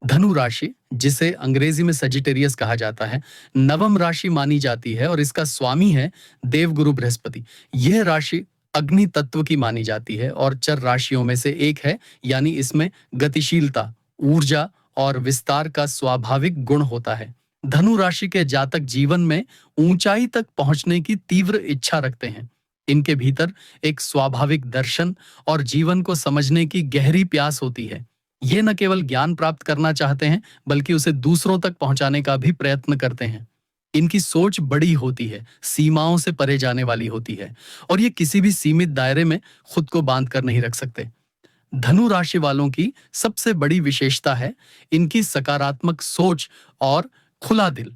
धनु राशि, जिसे अंग्रेजी में सजिटेरियस कहा जाता है, नवम राशि मानी जाती है और इसका स्वामी है देवगुरु बृहस्पति। यह राशि अग्नि तत्व की मानी जाती है और चर राशियों में से एक है, यानी इसमें गतिशीलता, ऊर्जा और विस्तार का स्वाभाविक गुण होता है। धनु राशि के जातक जीवन में ऊंचाई तक पहुंचने की तीव्र इच्छा रखते हैं। इनके भीतर एक स्वाभाविक दर्शन और जीवन को समझने की गहरी प्यास होती है। ये न केवल ज्ञान प्राप्त करना चाहते हैं, बल्कि उसे दूसरों तक पहुंचाने का भी प्रयत्न करते हैं। इनकी सोच बड़ी होती है, सीमाओं से परे जाने वाली होती है और ये किसी भी सीमित दायरे में खुद को बांध कर नहीं रख सकते। धनु राशि वालों की सबसे बड़ी विशेषता है इनकी सकारात्मक सोच और खुला दिल।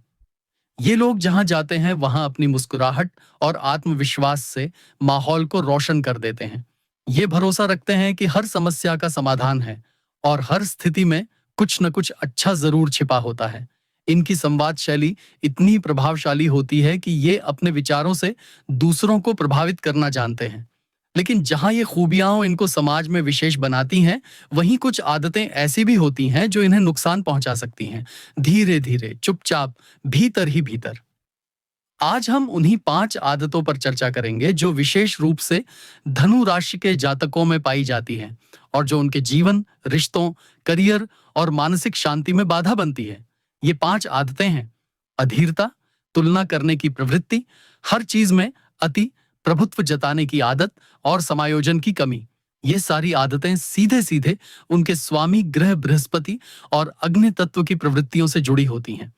ये लोग जहां जाते हैं वहां अपनी मुस्कुराहट और आत्मविश्वास से माहौल को रोशन कर देते हैं। ये भरोसा रखते हैं कि हर समस्या का समाधान है और हर स्थिति में कुछ न कुछ अच्छा जरूर छिपा होता है। इनकी संवाद शैली इतनी प्रभावशाली होती है कि ये अपने विचारों से दूसरों को प्रभावित करना जानते हैं। लेकिन जहां ये खूबियां इनको समाज में विशेष बनाती हैं, वहीं कुछ आदतें ऐसी भी होती हैं जो इन्हें नुकसान पहुंचा सकती हैं, धीरे धीरे, चुपचाप, भीतर ही भीतर। आज हम उन्हीं 5 आदतों पर चर्चा करेंगे जो विशेष रूप से धनु राशि के जातकों में पाई जाती हैं और जो उनके जीवन, रिश्तों, करियर और मानसिक शांति में बाधा बनती है। ये 5 आदतें हैं: अधीरता, तुलना करने की प्रवृत्ति, हर चीज में अति प्रभुत्व जताने की आदत और समायोजन की कमी। ये सारी आदतें सीधे सीधे उनके स्वामी ग्रह बृहस्पति और अग्नि तत्व की प्रवृत्तियों से जुड़ी होती हैं।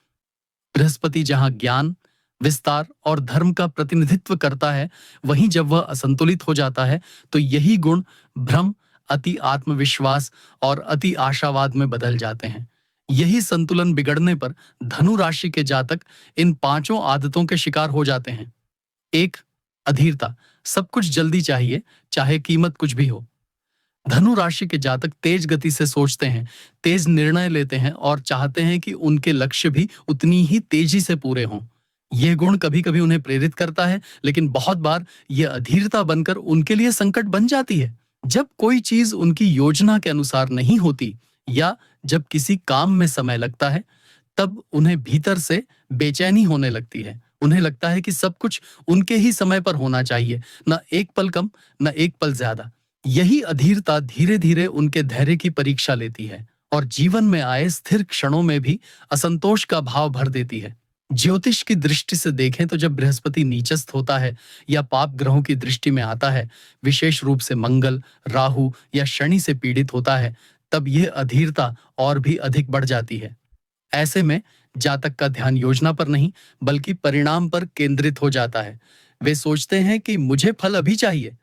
बृहस्पति जहां ज्ञान, विस्तार और धर्म का प्रतिनिधित्व करता है, वहीं जब वह असंतुलित हो जाता है तो यही गुण भ्रम, अति आत्मविश्वास और अति आशावाद में बदल जाते हैं। यही संतुलन बिगड़ने पर धनु राशि के जातक इन 5 आदतों के शिकार हो जाते हैं। 1. अधीरता, सब कुछ जल्दी चाहिए, चाहे कीमत कुछ भी हो। धनु राशि के जातक तेज गति से सोचते हैं, तेज निर्णय लेते हैं और चाहते हैं कि उनके लक्ष्य भी उतनी ही तेजी से पूरे हों। यह गुण कभी कभी उन्हें प्रेरित करता है, लेकिन बहुत बार यह अधीरता बनकर उनके लिए संकट बन जाती है। जब कोई चीज उनकी योजना के अनुसार नहीं होती या जब किसी काम में समय लगता है, तब उन्हें भीतर से बेचैनी होने लगती है। उन्हें लगता है कि सब कुछ उनके ही समय पर होना चाहिए, न एक पल कम, न एक पल ज्यादा। यही अधीरता धीरे धीरे उनके धैर्य की परीक्षा लेती है और जीवन में आए स्थिर क्षणों में भी असंतोष का भाव भर देती है। ज्योतिष की दृष्टि से देखें तो जब बृहस्पति नीचस्थ होता है या पाप ग्रहों की दृष्टि में आता है, विशेष रूप से मंगल, राहु या शनि से पीड़ित होता है, तब यह अधीरता और भी अधिक बढ़ जाती है। ऐसे में जातक का ध्यान योजना पर नहीं बल्कि परिणाम पर केंद्रित हो जाता है। वे सोचते हैं कि मुझे फल अभी चाहिए,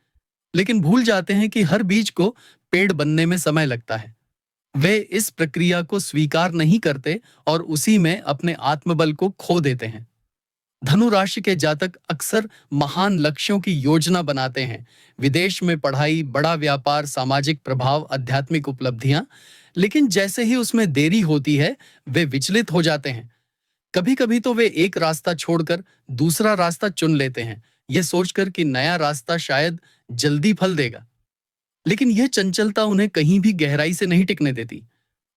लेकिन भूल जाते हैं कि हर बीज को पेड़ बनने में समय लगता है। वे इस प्रक्रिया को स्वीकार नहीं करते और उसी में अपने आत्मबल को खो देते हैं। धनु राशि के जातक अक्सर महान लक्ष्यों की योजना बनाते हैं, विदेश में पढ़ाई, बड़ा व्यापार, सामाजिक प्रभाव, आध्यात्मिक उपलब्धियां, लेकिन जैसे ही उसमें देरी होती है, वे विचलित हो जाते हैं। कभी कभी तो वे एक रास्ता छोड़कर दूसरा रास्ता चुन लेते हैं, यह सोचकर कि नया रास्ता शायद जल्दी फल देगा। लेकिन यह चंचलता उन्हें कहीं भी गहराई से नहीं टिकने देती।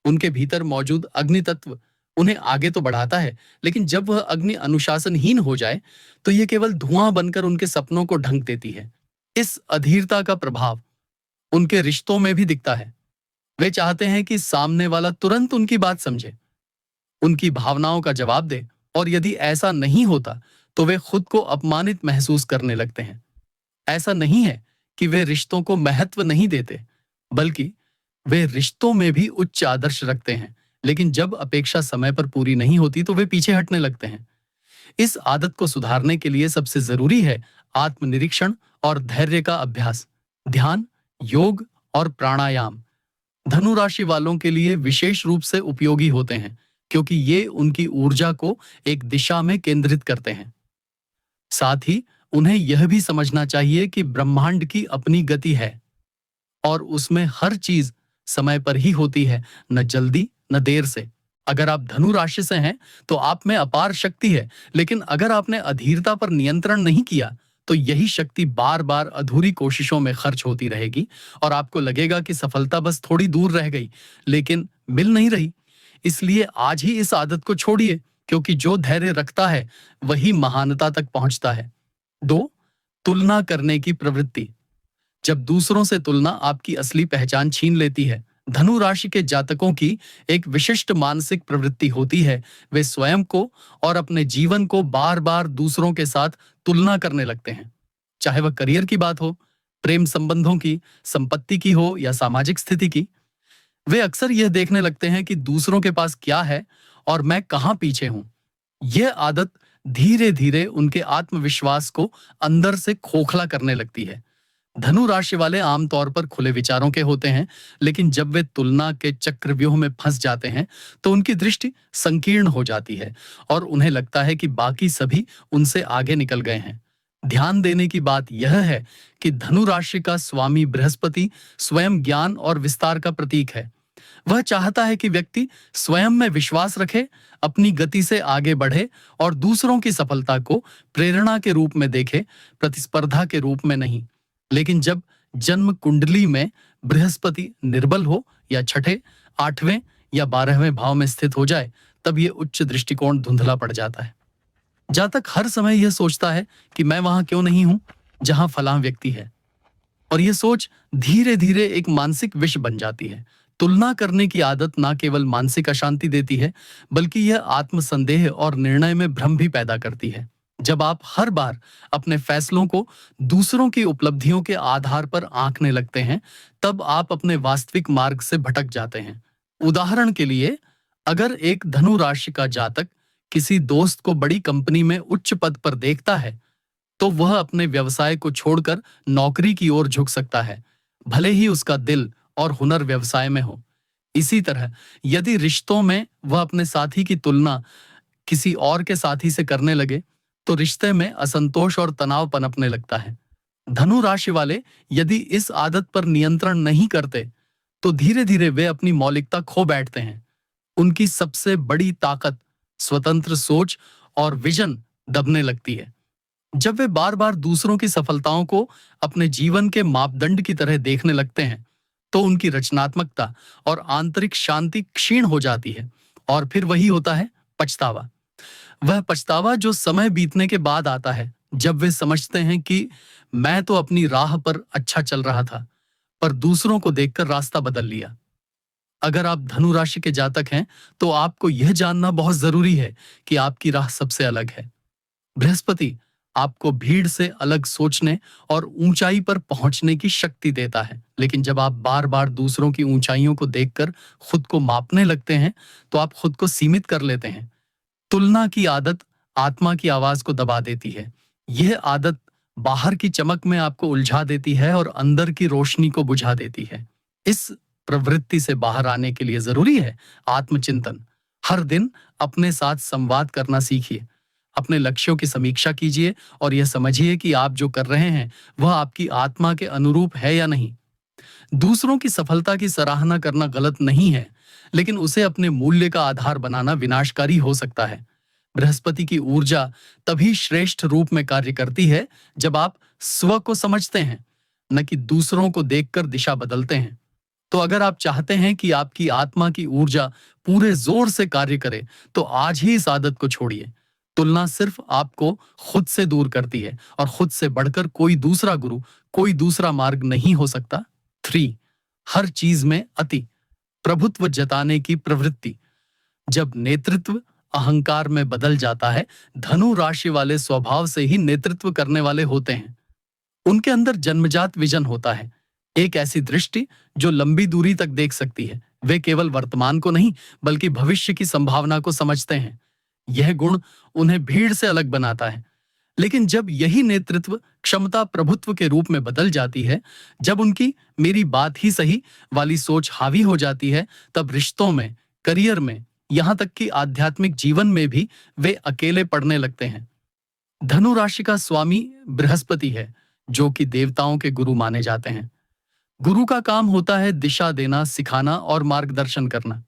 उनके भीतर मौजूद अग्नि तत्व उन्हें आगे तो बढ़ाता है, लेकिन जब वह अग्नि अनुशासनहीन हो जाए तो यह केवल धुआं बनकर उनके सपनों को ढंक देती है। इस अधीरता का प्रभाव उनके रिश्तों में भी दिखता है। वे चाहते हैं कि सामने वाला तुरंत उनकी बात समझे, उनकी भावनाओं का जवाब दे, और यदि ऐसा नहीं होता तो वे खुद को अपमानित महसूस करने लगते हैं। ऐसा नहीं है कि वे रिश्तों को महत्व नहीं देते, बल्कि वे रिश्तों में भी उच्च आदर्श रखते हैं, लेकिन जब अपेक्षा समय पर पूरी नहीं होती तो वे पीछे हटने लगते हैं। इस आदत को सुधारने के लिए सबसे जरूरी है आत्मनिरीक्षण और धैर्य का अभ्यास, ध्यान, योग और प्राणायाम। धनु राशि वालों के लिए विशेष रूप से उपयोगी होते हैं, क्योंकि ये उनकी ऊर्जा को एक दिशा में केंद्रित करते हैं। साथ ही उन्हें यह भी समझना चाहिए कि ब्रह्मांड की अपनी गति है और उसमें हर चीज समय पर ही होती है, न जल्दी न देर से। अगर आप धनु राशि से हैं तो आप में अपार शक्ति है, लेकिन अगर आपने अधीरता पर नियंत्रण नहीं किया तो यही शक्ति बार बार अधूरी कोशिशों में खर्च होती रहेगी और आपको लगेगा कि सफलता बस थोड़ी दूर रह गई, लेकिन मिल नहीं रही। इसलिए आज ही इस आदत को छोड़िए, क्योंकि जो धैर्य रखता है वही महानता तक पहुंचता है। 2. तुलना करने की प्रवृत्ति। जब दूसरों से तुलना आपकी असली पहचान छीन लेती है। धनु राशि के जातकों की एक विशिष्ट मानसिक प्रवृत्ति होती है, वे स्वयं को और अपने जीवन को बार बार दूसरों के साथ तुलना करने लगते हैं। चाहे वह करियर की बात हो, प्रेम संबंधों की, संपत्ति की हो या सामाजिक स्थिति की। वे अक्सर यह देखने लगते हैं कि दूसरों के पास क्या है और मैं कहां पीछे हूं। यह आदत धीरे धीरे उनके आत्मविश्वास को अंदर से खोखला करने लगती है। धनु राशि वाले आमतौर पर खुले विचारों के होते हैं, लेकिन जब वे तुलना के चक्रव्यूह में फंस जाते हैं तो उनकी दृष्टि संकीर्ण हो जाती है और उन्हें लगता है कि बाकी सभी उनसे आगे निकल गए हैं। ध्यान देने की बात यह है कि धनु राशि का स्वामी बृहस्पति स्वयं ज्ञान और विस्तार का प्रतीक है। वह चाहता है कि व्यक्ति स्वयं में विश्वास रखे, अपनी गति से आगे बढ़े और दूसरों की सफलता को प्रेरणा के रूप में देखे, प्रतिस्पर्धा के रूप में नहीं। लेकिन जब जन्म कुंडली में बृहस्पति निर्बल हो या छठे, 8वें या 12वें भाव में स्थित हो जाए, तब यह उच्च दृष्टिकोण धुंधला पड़ जाता है। जातक हर समय यह सोचता है कि मैं वहां क्यों नहीं हूं जहां फलां व्यक्ति है, और यह सोच धीरे धीरे एक मानसिक विष बन जाती है। तुलना करने की आदत न केवल मानसिक अशांति देती है, बल्कि यह आत्मसंदेह और निर्णय में भ्रम भी पैदा करती है। जब आप हर बार अपने फैसलों को दूसरों की उपलब्धियों के आधार पर आंकने लगते हैं, तब आप अपने वास्तविक मार्ग से भटक जाते हैं। उदाहरण के लिए, अगर एक धनु राशि का जातक किसी दोस्त को बड़ी कंपनी में उच्च पद पर देखता है, तो वह अपने व्यवसाय को छोड़कर नौकरी की ओर झुक सकता है, भले ही उसका दिल और हुनर व्यवसाय में हो। इसी तरह यदि रिश्तों में वह अपने साथी की तुलना किसी और के साथी से करने लगे, तो रिश्ते में असंतोष और तनाव पनपने लगता है। धनु राशि वाले यदि इस आदत पर नियंत्रण नहीं करते, तो धीरे धीरे वे अपनी मौलिकता खो बैठते हैं। उनकी सबसे बड़ी ताकत, स्वतंत्र सोच और विजन दबने लगती है। जब वे बार बार दूसरों की सफलताओं को अपने जीवन के मापदंड की तरह देखने लगते हैं, तो उनकी रचनात्मकता और आंतरिक शांति क्षीण हो जाती है, और फिर वही होता है पछतावा। वह पछतावा जो समय बीतने के बाद आता है, जब वे समझते हैं कि मैं तो अपनी राह पर अच्छा चल रहा था, पर दूसरों को देखकर रास्ता बदल लिया। अगर आप धनु राशि के जातक हैं, तो आपको यह जानना बहुत जरूरी है कि आपकी राह सबसे अलग है। बृहस्पति आपको भीड़ से अलग सोचने और ऊंचाई पर पहुंचने की शक्ति देता है, लेकिन जब आप बार बार दूसरों की ऊंचाइयों को देखकर खुद को मापने लगते हैं, तो आप खुद को सीमित कर लेते हैं। तुलना की आदत आत्मा की आवाज को दबा देती है। यह आदत बाहर की चमक में आपको उलझा देती है और अंदर की रोशनी को बुझा देती है। इस प्रवृत्ति से बाहर आने के लिए जरूरी है आत्मचिंतन। हर दिन अपने साथ संवाद करना सीखिए, अपने लक्ष्यों की समीक्षा कीजिए और यह समझिए कि आप जो कर रहे हैं वह आपकी आत्मा के अनुरूप है या नहीं। दूसरों की सफलता की सराहना करना गलत नहीं है, लेकिन उसे अपने मूल्य का आधार बनाना विनाशकारी हो सकता है। बृहस्पति की ऊर्जा तभी श्रेष्ठ रूप में कार्य करती है जब आप स्व को समझते हैं, न कि दूसरों को देखकर दिशा बदलते हैं। तो अगर आप चाहते हैं कि आपकी आत्मा की ऊर्जा पूरे जोर से कार्य करे, तो आज ही इस आदत को छोड़िए। तुलना सिर्फ आपको खुद से दूर करती है, और खुद से बढ़कर कोई दूसरा गुरु, कोई दूसरा मार्ग नहीं हो सकता। 3. हर चीज में अति प्रभुत्व जताने की प्रवृत्ति। जब नेतृत्व अहंकार में बदल जाता है, धनु राशि वाले स्वभाव से ही नेतृत्व करने वाले होते हैं। उनके अंदर जन्मजात विजन होता है, एक ऐसी दृष्टि जो लंबी दूरी तक देख सकती है। वे केवल वर्तमान को नहीं, बल्कि भविष्य की संभावना को समझते हैं। यह गुण उन्हें भीड़ से अलग बनाता है। लेकिन जब यही नेतृत्व क्षमता प्रभुत्व के रूप में बदल जाती है, जब उनकी मेरी बात ही सही वाली सोच हावी हो जाती है, तब रिश्तों में, करियर में, यहां तक कि आध्यात्मिक जीवन में भी वे अकेले पड़ने लगते हैं। धनु राशि का स्वामी बृहस्पति है, जो कि देवताओं के गुरु माने जाते हैं। गुरु का काम होता है दिशा देना, सिखाना और मार्गदर्शन करना।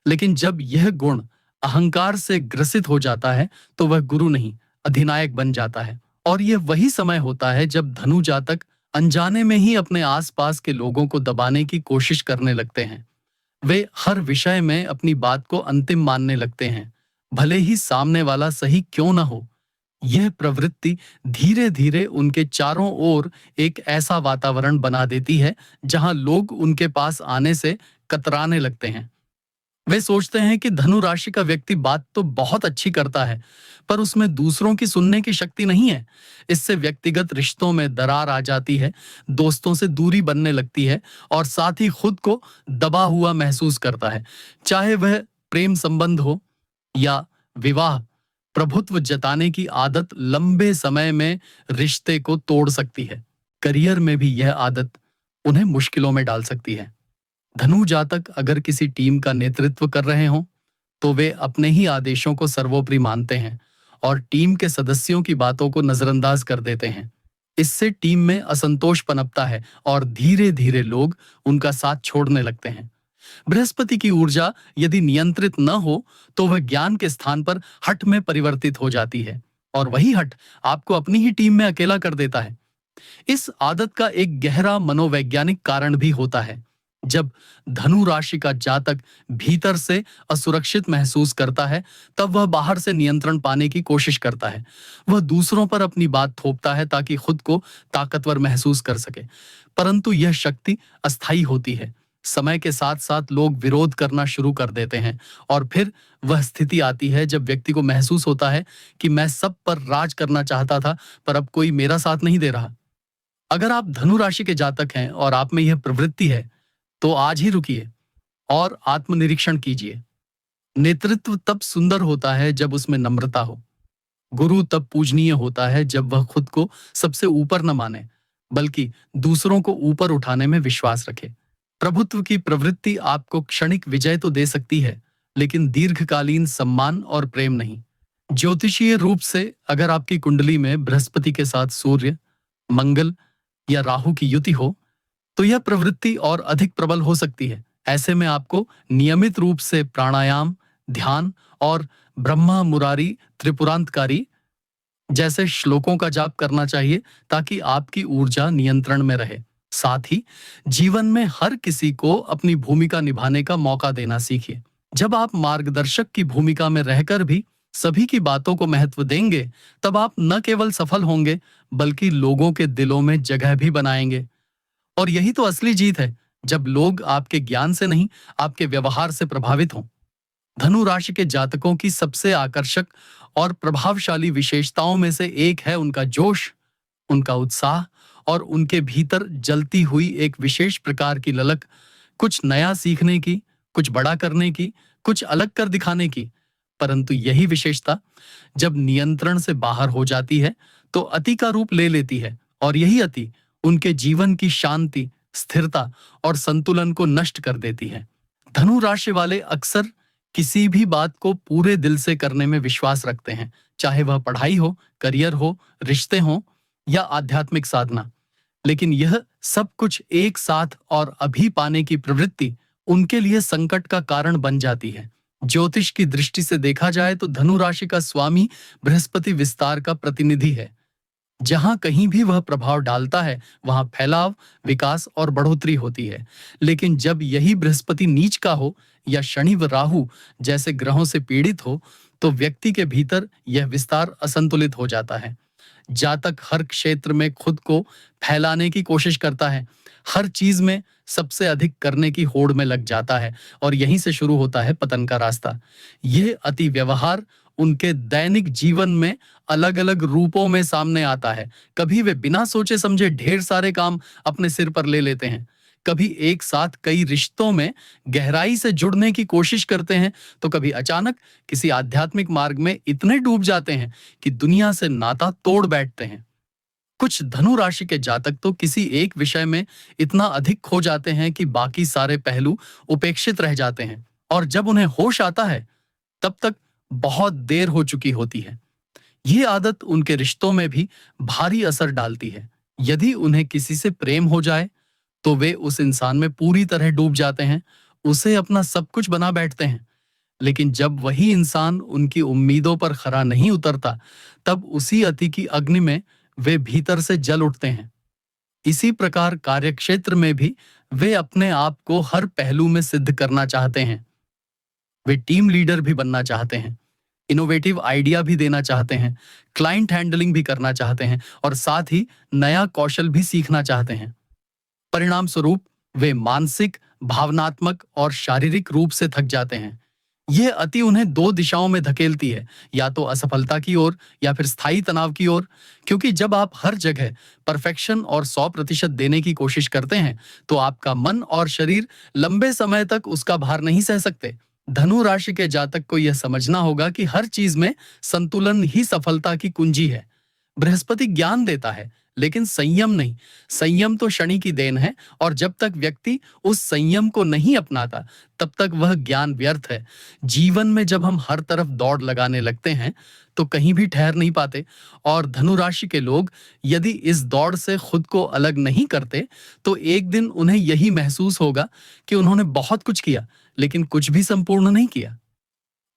लेकिन जब यह गुण अहंकार से ग्रसित हो जाता है, तो वह गुरु नहीं, अधिनायक बन जाता है। और यह वही समय होता है जब धनु जातक अनजाने में ही अपने आसपास के लोगों को दबाने की कोशिश करने लगते हैं। वे हर विषय में अपनी बात को अंतिम मानने लगते हैं, भले ही सामने वाला सही क्यों ना हो। यह प्रवृत्ति धीरे धीरे उनके चारों ओर एक ऐसा वातावरण बना देती है जहां लोग उनके पास आने से कतराने लगते हैं। वे सोचते हैं कि धनु राशि का व्यक्ति बात तो बहुत अच्छी करता है, पर उसमें दूसरों की सुनने की शक्ति नहीं है। इससे व्यक्तिगत रिश्तों में दरार आ जाती है, दोस्तों से दूरी बनने लगती है और साथ ही खुद को दबा हुआ महसूस करता है। चाहे वह प्रेम संबंध हो या विवाह, प्रभुत्व जताने की आदत लंबे समय में रिश्ते को तोड़ सकती है। करियर में भी यह आदत उन्हें मुश्किलों में डाल सकती है। धनु जातक अगर किसी टीम का नेतृत्व कर रहे हों, तो वे अपने ही आदेशों को सर्वोपरि मानते हैं और टीम के सदस्यों की बातों को नजरअंदाज कर देते हैं। इससे टीम में असंतोष पनपता है और धीरे धीरे लोग उनका साथ छोड़ने लगते हैं। बृहस्पति की ऊर्जा यदि नियंत्रित न हो, तो वह ज्ञान के स्थान पर हठ में परिवर्तित हो जाती है और वही हठ आपको अपनी ही टीम में अकेला कर देता है। इस आदत का एक गहरा मनोवैज्ञानिक कारण भी होता है। जब धनु राशि का जातक भीतर से असुरक्षित महसूस करता है, तब वह बाहर से नियंत्रण पाने की कोशिश करता है। वह दूसरों पर अपनी बात थोपता है ताकि खुद को ताकतवर महसूस कर सके, परंतु यह शक्ति अस्थायी होती है। समय के साथ साथ लोग विरोध करना शुरू कर देते हैं और फिर वह स्थिति आती है जब व्यक्ति को महसूस होता है कि मैं सब पर राज करना चाहता था, पर अब कोई मेरा साथ नहीं दे रहा। अगर आप धनु राशि के जातक हैं और आप में यह प्रवृत्ति है, तो आज ही रुकिए और आत्मनिरीक्षण कीजिए। नेतृत्व तब सुंदर होता है जब उसमें नम्रता हो। गुरु तब पूजनीय होता है जब वह खुद को सबसे ऊपर न माने, बल्कि दूसरों को ऊपर उठाने में विश्वास रखे। प्रभुत्व की प्रवृत्ति आपको क्षणिक विजय तो दे सकती है, लेकिन दीर्घकालीन सम्मान और प्रेम नहीं। ज्योतिषीय रूप से अगर आपकी कुंडली में बृहस्पति के साथ सूर्य, मंगल या राहु की युति हो, तो यह प्रवृत्ति और अधिक प्रबल हो सकती है। ऐसे में आपको नियमित रूप से प्राणायाम, ध्यान और ब्रह्मा मुरारी त्रिपुरांतकारी जैसे श्लोकों का जाप करना चाहिए, ताकि आपकी ऊर्जा नियंत्रण में रहे। साथ ही जीवन में हर किसी को अपनी भूमिका निभाने का मौका देना सीखिए। जब आप मार्गदर्शक की भूमिका में रहकर भी सभी की बातों को महत्व देंगे, तब आप न केवल सफल होंगे, बल्कि लोगों के दिलों में जगह भी बनाएंगे। और यही तो असली जीत है, जब लोग आपके ज्ञान से नहीं, आपके व्यवहार से प्रभावित हों। धनु राशि के जातकों की सबसे आकर्षक और प्रभावशाली विशेषताओं में से एक है उनका जोश, उनका उत्साह और उनके भीतर जलती हुई एक विशेष प्रकार की ललक, कुछ नया सीखने की, कुछ बड़ा करने की, कुछ अलग कर दिखाने की। परंतु यही विशेषता जब नियंत्रण से बाहर हो जाती है, तो अति का रूप ले लेती है और यही अति उनके जीवन की शांति, स्थिरता और संतुलन को नष्ट कर देती है। धनु राशि वाले अक्सर किसी भी बात को पूरे दिल से करने में विश्वास रखते हैं, चाहे वह पढ़ाई हो, करियर हो, रिश्ते हो या आध्यात्मिक साधना। लेकिन यह सब कुछ एक साथ और अभी पाने की प्रवृत्ति उनके लिए संकट का कारण बन जाती है। ज्योतिष की दृष्टि से देखा जाए तो धनु राशि का स्वामी बृहस्पति विस्तार का प्रतिनिधि है। जहां कहीं भी वह प्रभाव डालता है, वहां फैलाव, विकास और बढ़ोतरी होती है। लेकिन जब यही बृहस्पति नीच का हो या शनि व राहु जैसे ग्रहों से पीड़ित हो, तो व्यक्ति के भीतर यह विस्तार असंतुलित हो जाता है। जातक हर क्षेत्र में खुद को फैलाने की कोशिश करता है, हर चीज में सबसे अधिक करने की होड़ में लग जाता है और यहीं से शुरू होता है पतन का रास्ता। यह अति व्यवहार उनके दैनिक जीवन में अलग अलग रूपों में सामने आता है। कभी वे बिना सोचे समझे ढेर सारे काम अपने सिर पर ले लेते हैं, कभी एक साथ कई रिश्तों में गहराई से जुड़ने की कोशिश करते हैं, तो कभी अचानक किसी आध्यात्मिक मार्ग में इतने डूब जाते हैं कि दुनिया से नाता तोड़ बैठते हैं। कुछ धनु राशि के जातक तो किसी एक विषय में इतना अधिक खो जाते हैं कि बाकी सारे पहलू उपेक्षित रह जाते हैं और जब उन्हें होश आता है, तब तक बहुत देर हो चुकी होती है। ये आदत उनके रिश्तों में भी भारी असर डालती है। यदि उन्हें किसी से प्रेम हो जाए, तो वे उस इंसान में पूरी तरह डूब जाते हैं, उसे अपना सब कुछ बना बैठते हैं। लेकिन जब वही इंसान उनकी उम्मीदों पर खरा नहीं उतरता, तब उसी अति की अग्नि में वे भीतर से जल उठते हैं। इसी प्रकार कार्यक्षेत्र में भी वे अपने आप को हर पहलू में सिद्ध करना चाहते हैं। वे टीम लीडर भी बनना चाहते हैं, इनोवेटिव आइडिया भी देना चाहते हैं, क्लाइंट हैंडलिंग भी करना चाहते हैं और साथ ही नया कौशल भी सीखना चाहते हैं। परिणाम स्वरूप वे मानसिक, भावनात्मक और शारीरिक रूप से थक जाते हैं। यह अति उन्हें दो दिशाओं में धकेलती है, या तो असफलता की ओर या फिर स्थायी तनाव की ओर। क्योंकि जब आप हर जगह परफेक्शन और 100% देने की कोशिश करते हैं, तो आपका मन और शरीर लंबे समय तक उसका भार नहीं सह सकते। धनु राशि के जातक को यह समझना होगा कि हर चीज में संतुलन ही सफलता की कुंजी है। बृहस्पति ज्ञान देता है, लेकिन संयम नहीं। संयम तो शनि की देन है, और जब तक व्यक्ति उस संयम को नहीं अपनाता, तब तक वह ज्ञान व्यर्थ है। जीवन में जब हम हर तरफ दौड़ लगाने लगते हैं, तो कहीं भी ठहर नहीं पाते। और धनु राशि के लोग यदि इस दौड़ से खुद को अलग नहीं करते, तो एक दिन उन्हें यही महसूस होगा कि उन्होंने बहुत कुछ किया, लेकिन कुछ भी संपूर्ण नहीं किया।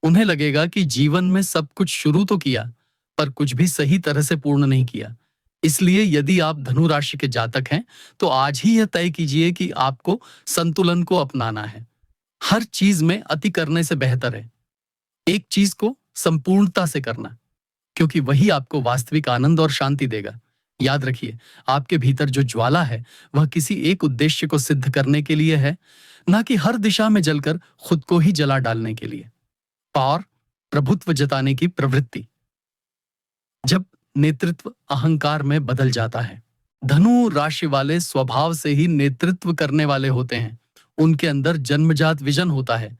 उन्हें लगेगा कि जीवन में सब कुछ शुरू तो किया, पर कुछ भी सही तरह से पूर्ण नहीं किया। इसलिए यदि आप धनु राशि के जातक हैं, तो आज ही यह तय कीजिए कि आपको संतुलन को अपनाना है। हर चीज में अति करने से बेहतर है एक चीज को संपूर्णता से करना, क्योंकि वही आपको वास्तविक आनंद और शांति देगा। याद रखिए, आपके भीतर जो ज्वाला है, वह किसी एक उद्देश्य को सिद्ध करने के लिए है, ना कि हर दिशा में जलकर खुद को ही जला डालने के लिए। पावर, प्रभुत्व जताने की प्रवृत्ति। जब नेतृत्व अहंकार में बदल जाता है। धनु राशि वाले स्वभाव से ही नेतृत्व करने वाले होते हैं। उनके अंदर जन्मजात विजन होता है,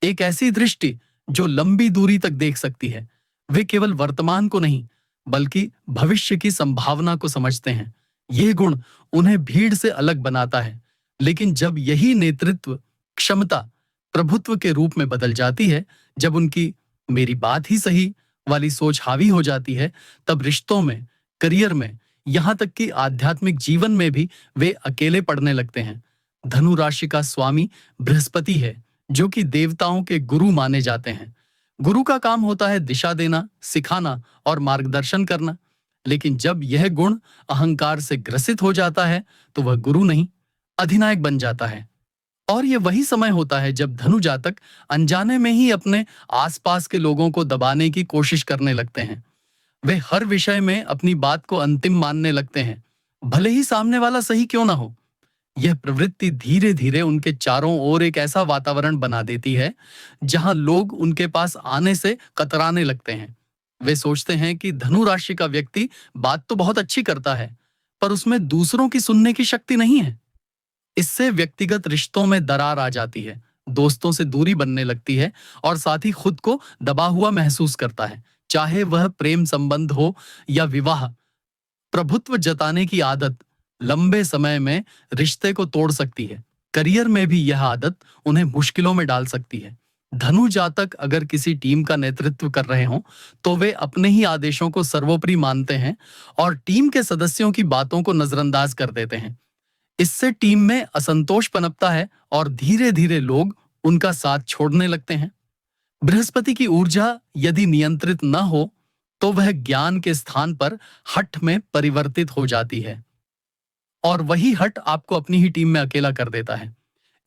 एक ऐसी दृष्टि जो लंबी दूरी तक देख सकती है। वे केवल वर्तमान को नहीं, बल्कि भविष्य की संभावना को समझते हैं। यह गुण उन्हें भीड़ से अलग बनाता है। लेकिन जब यही नेतृत्व क्षमता प्रभुत्व के रूप में बदल जाती है, जब उनकी मेरी बात ही सही वाली सोच हावी हो जाती है, तब रिश्तों में, करियर में, यहां तक कि आध्यात्मिक जीवन में भी वे अकेले पड़ने लगते हैं। धनु राशि का स्वामी बृहस्पति है, जो कि देवताओं के गुरु माने जाते हैं। गुरु का काम होता है दिशा देना, सिखाना और मार्गदर्शन करना। लेकिन जब यह गुण अहंकार से ग्रसित हो जाता है, तो वह गुरु नहीं, अधिनायक बन जाता है। और यह वही समय होता है जब धनु जातक अनजाने में ही अपने आसपास के लोगों को दबाने की कोशिश करने लगते हैं। वे हर विषय में अपनी बात को अंतिम मानने लगते हैं, भले ही सामने वाला सही क्यों ना हो। यह प्रवृत्ति धीरे धीरे उनके चारों ओर एक ऐसा वातावरण बना देती है, जहां लोग उनके पास आने से कतराने लगते हैं। वे सोचते हैं कि धनु राशि का व्यक्ति बात तो बहुत अच्छी करता है, पर उसमें दूसरों की सुनने की शक्ति नहीं है। इससे व्यक्तिगत रिश्तों में दरार आ जाती है, दोस्तों से दूरी बनने लगती है और साथ ही खुद को दबा हुआ महसूस करता है, चाहे वह प्रेम संबंध हो या विवाह। प्रभुत्व जताने की आदत लंबे समय में रिश्ते को तोड़ सकती है। करियर में भी यह आदत उन्हें मुश्किलों में डाल सकती है। धनु जातक अगर किसी टीम का नेतृत्व कर रहे हों, तो वे अपने ही आदेशों को सर्वोपरि मानते हैं और टीम के सदस्यों की बातों को नजरअंदाज कर देते हैं। इससे टीम में असंतोष पनपता है और धीरे धीरे लोग उनका साथ छोड़ने लगते हैं। बृहस्पति की ऊर्जा यदि नियंत्रित न हो, तो वह ज्ञान के स्थान पर हठ में परिवर्तित हो जाती है, और वही हठ आपको अपनी ही टीम में अकेला कर देता है।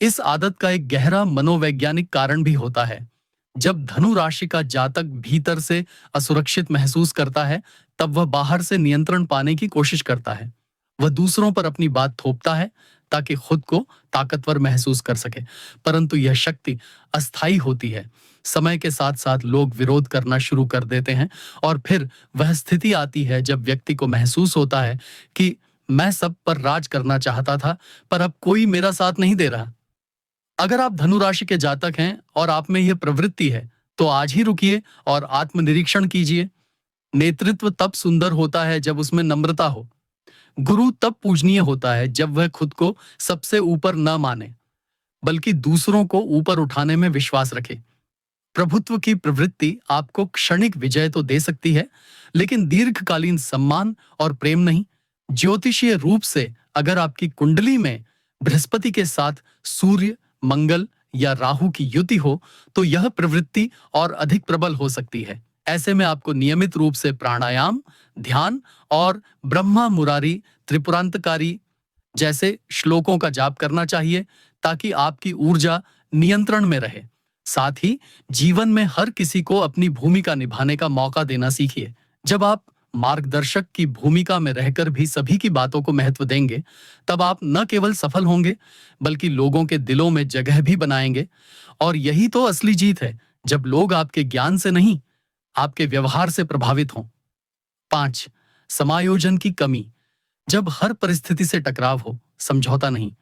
इस आदत का एक गहरा मनोवैज्ञानिक कारण भी होता है। जब धनु राशि का जातक भीतर से असुरक्षित महसूस करता है, तब वह बाहर से नियंत्रण पाने की कोशिश करता है। वह दूसरों पर अपनी बात थोपता है ताकि खुद को ताकतवर महसूस कर सके, परंतु यह शक्ति अस्थायी होती है। समय के साथ साथ लोग विरोध करना शुरू कर देते हैं, और फिर वह स्थिति आती है जब व्यक्ति को महसूस होता है कि मैं सब पर राज करना चाहता था, पर अब कोई मेरा साथ नहीं दे रहा। अगर आप धनु राशि के जातक हैं और आप में यह प्रवृत्ति है, तो आज ही रुकिए और आत्मनिरीक्षण कीजिए। नेतृत्व तब सुंदर होता है जब उसमें नम्रता हो। गुरु तब पूजनीय होता है जब वह खुद को सबसे ऊपर न माने, बल्कि दूसरों को ऊपर उठाने में विश्वास रखे। प्रभुत्व की प्रवृत्ति आपको क्षणिक विजय तो दे सकती है, लेकिन दीर्घकालीन सम्मान और प्रेम नहीं। ज्योतिषीय रूप से अगर आपकी कुंडली में बृहस्पति के साथ सूर्य, मंगल या राहु की युति हो, तो यह प्रवृत्ति और अधिक प्रबल हो सकती है। ऐसे में आपको नियमित रूप से प्राणायाम, ध्यान और ब्रह्मा मुरारी त्रिपुरांतकारी जैसे श्लोकों का जाप करना चाहिए ताकि आपकी ऊर्जा नियंत्रण में रहे। साथ ही जीवन में हर किसी को अपनी भूमिका निभाने का मौका देना सीखिए। जब आप मार्गदर्शक की भूमिका में रहकर भी सभी की बातों को महत्व देंगे, तब आप न केवल सफल होंगे, बल्कि लोगों के दिलों में जगह भी बनाएंगे। और यही तो असली जीत है, जब लोग आपके ज्ञान से नहीं, आपके व्यवहार से प्रभावित हों। 5. समायोजन की कमी। जब हर परिस्थिति से टकराव हो, समझौता नहीं।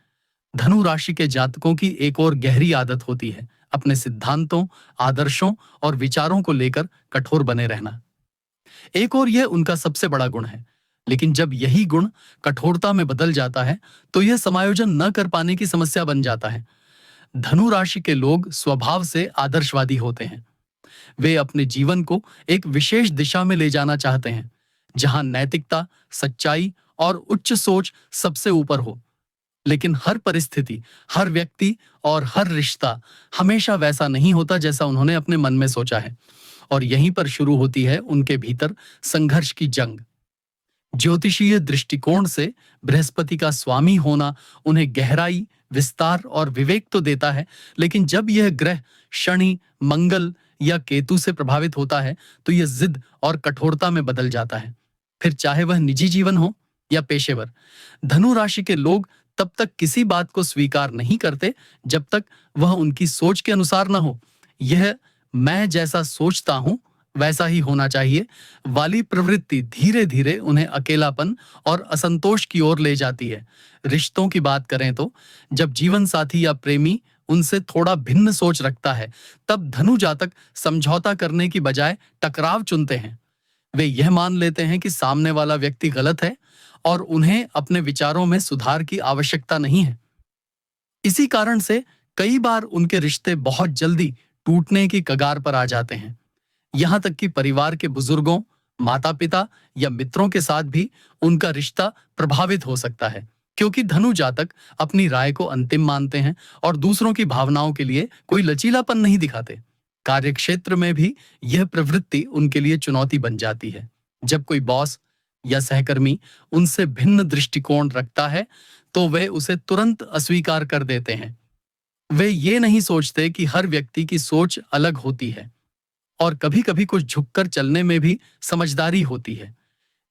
धनु राशि के जातकों की एक और गहरी आदत होती है अपने सिद्धांतों, आदर्शों और विचारों को लेकर कठोर बने रहना। एक और यह उनका सबसे बड़ा गुण है। लेकिन जब यही गुण कठोरता में बदल जाता है, तो यह समायोजन न कर पाने की समस्या बन जाता है। धनु राशि के लोग स्वभाव से आदर्शवादी होते हैं। वे अपने जीवन को एक विशेष दिशा में ले जाना चाहते हैं, जहां नैतिकता, सच्चाई और उच्च सोच सबसे ऊपर हो। लेकिन हर परिस्थिति, हर व्यक्ति और हर रिश्ता हमेशा वैसा नहीं होता जैसा उन्होंने अपने मन में सोचा है। और यहीं पर शुरू होती है उनके भीतर संघर्ष की जंग। ज्योतिषीय दृष्टिकोण से बृहस्पति का स्वामी होना उन्हें गहराई, विस्तार और विवेक तो देता है, लेकिन जब यह ग्रह शनि, मंगल या केतु से प्रभावित होता है, तो यह जिद और कठोरता में बदल जाता है। फिर चाहे वह निजी जीवन हो या पेशेवर, धनु राशि के लोग तब तक किसी बात को स्वीकार नहीं करते जब तक वह उनकी सोच के अनुसार न हो। यह मैं जैसा सोचता हूं वैसा ही होना चाहिए वाली प्रवृत्ति धीरे धीरे उन्हें अकेलापन और असंतोष की ओर ले जाती है। रिश्तों की बात करें तो जब जीवन साथी या प्रेमी उनसे थोड़ा भिन्न सोच रखता है, तब धनु जातक समझौता करने की बजाय टकराव चुनते हैं। वे यह मान लेते हैं कि सामने वाला व्यक्ति गलत है और उन्हें अपने विचारों में सुधार की आवश्यकता नहीं है। इसी कारण से कई बार उनके रिश्ते बहुत जल्दी टूटने की कगार पर आ जाते हैं। यहां तक कि परिवार के बुजुर्गों, माता-पिता या मित्रों के साथ भी उनका रिश्ता प्रभावित हो सकता है, क्योंकि धनु जातक अपनी राय को अंतिम मानते हैं और दूसरों की भावनाओं के लिए कोई लचीलापन नहीं दिखाते। कार्यक्षेत्र में भी यह प्रवृत्ति उनके लिए चुनौती बन जाती है। जब कोई बॉस या सहकर्मी उनसे भिन्न दृष्टिकोण रखता है, तो वे उसे तुरंत अस्वीकार कर देते हैं। वे ये नहीं सोचते कि हर व्यक्ति की सोच अलग होती है और कभी-कभी कुछ झुककर चलने में भी समझदारी होती है।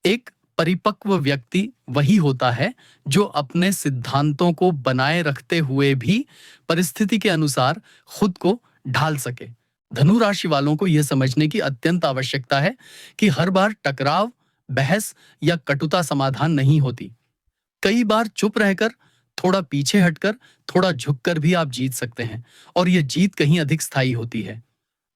एक परिपक्व व्यक्ति वही होता है जो अपने सिद्धांतों को बनाए रखते हुए भी परिस्थिति के अनुसार खुद को ढाल सके। धनु राशि वालों को यह समझने की अत्यंत आवश्यकता है कि हर बार टकराव, बहस या कटुता समाधान नहीं होती। कई बार चुप रहकर, थोड़ा पीछे हटकर, थोड़ा झुककर भी आप जीत सकते हैं और यह जीत कहीं अधिक स्थायी होती है।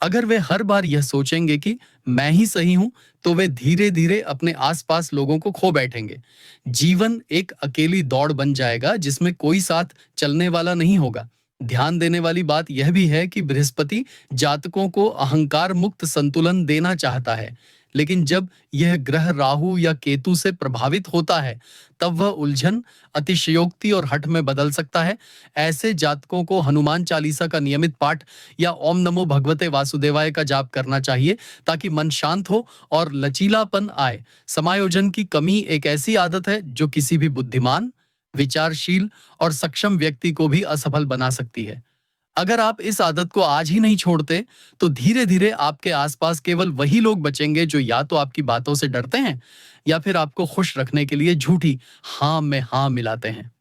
अगर वे हर बार यह सोचेंगे कि मैं ही सही हूं, तो वे धीरे धीरे अपने आसपास लोगों को खो बैठेंगे। जीवन एक अकेली दौड़ बन जाएगा जिसमें कोई साथ चलने वाला नहीं होगा। ध्यान देने वाली बात यह भी है कि बृहस्पति जातकों को अहंकार मुक्त संतुलन देना चाहता है, लेकिन जब यह ग्रह राहु या केतु से प्रभावित होता है, तब वह उलझन, अतिशयोक्ति और हठ में बदल सकता है। ऐसे जातकों को हनुमान चालीसा का नियमित पाठ या ओम नमो भगवते वासुदेवाय का जाप करना चाहिए, ताकि मन शांत हो और लचीलापन आए। समायोजन की कमी एक ऐसी आदत है जो किसी भी बुद्धिमान, विचारशील और सक्षम व्यक्ति को भी असफल बना सकती है। अगर आप इस आदत को आज ही नहीं छोड़ते, तो धीरे धीरे आपके आसपास केवल वही लोग बचेंगे जो या तो आपकी बातों से डरते हैं या फिर आपको खुश रखने के लिए झूठी हाँ में हाँ मिलाते हैं।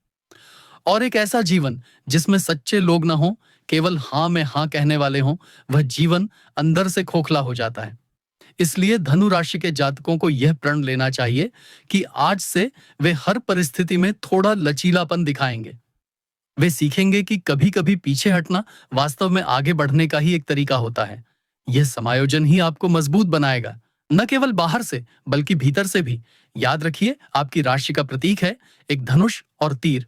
और एक ऐसा जीवन जिसमें सच्चे लोग न हो, केवल हाँ में हाँ कहने वाले हों, वह जीवन अंदर से खोखला हो जाता है। इसलिए धनु राशि के जातकों को यह प्रण लेना चाहिए कि आज से वे हर परिस्थिति में थोड़ा लचीलापन दिखाएंगे। वे सीखेंगे कि कभी-कभी पीछे हटना वास्तव में आगे बढ़ने का ही एक तरीका होता है। यह समायोजन ही आपको मजबूत बनाएगा, न केवल बाहर से बल्कि भीतर से भी। याद रखिए, आपकी राशि का प्रतीक है एक धनुष और तीर।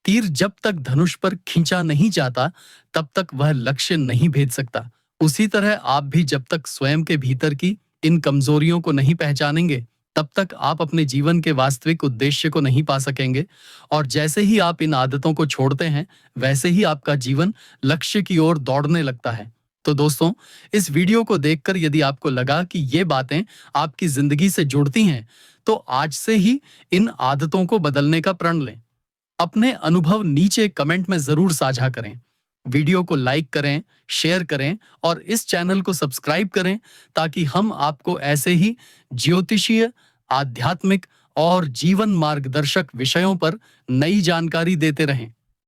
तीर जब तक धनुष पर खींचा नहीं जाता, तब तक वह लक्ष्य नहीं भेद सकता। उसी तरह आप भी जब तक स्वयं के भीतर की इन कमजोरियों को नहीं पहचानेंगे, तब तक आप अपने जीवन के वास्तविक उद्देश्य को नहीं पा सकेंगे। और जैसे ही आप इन आदतों को छोड़ते हैं, वैसे ही आपका जीवन लक्ष्य की ओर दौड़ने लगता है। तो दोस्तों, इस वीडियो को देखकर यदि आपको लगा कि ये बातें आपकी जिंदगी से जुड़ती हैं, तो आज से ही इन आदतों को बदलने का प्रण लें। अपने अनुभव नीचे कमेंट में जरूर साझा करें। वीडियो को लाइक करें, शेयर करें और इस चैनल को सब्सक्राइब करें ताकि हम आपको ऐसे ही ज्योतिषीय, आध्यात्मिक और जीवन मार्गदर्शक विषयों पर नई जानकारी देते रहें।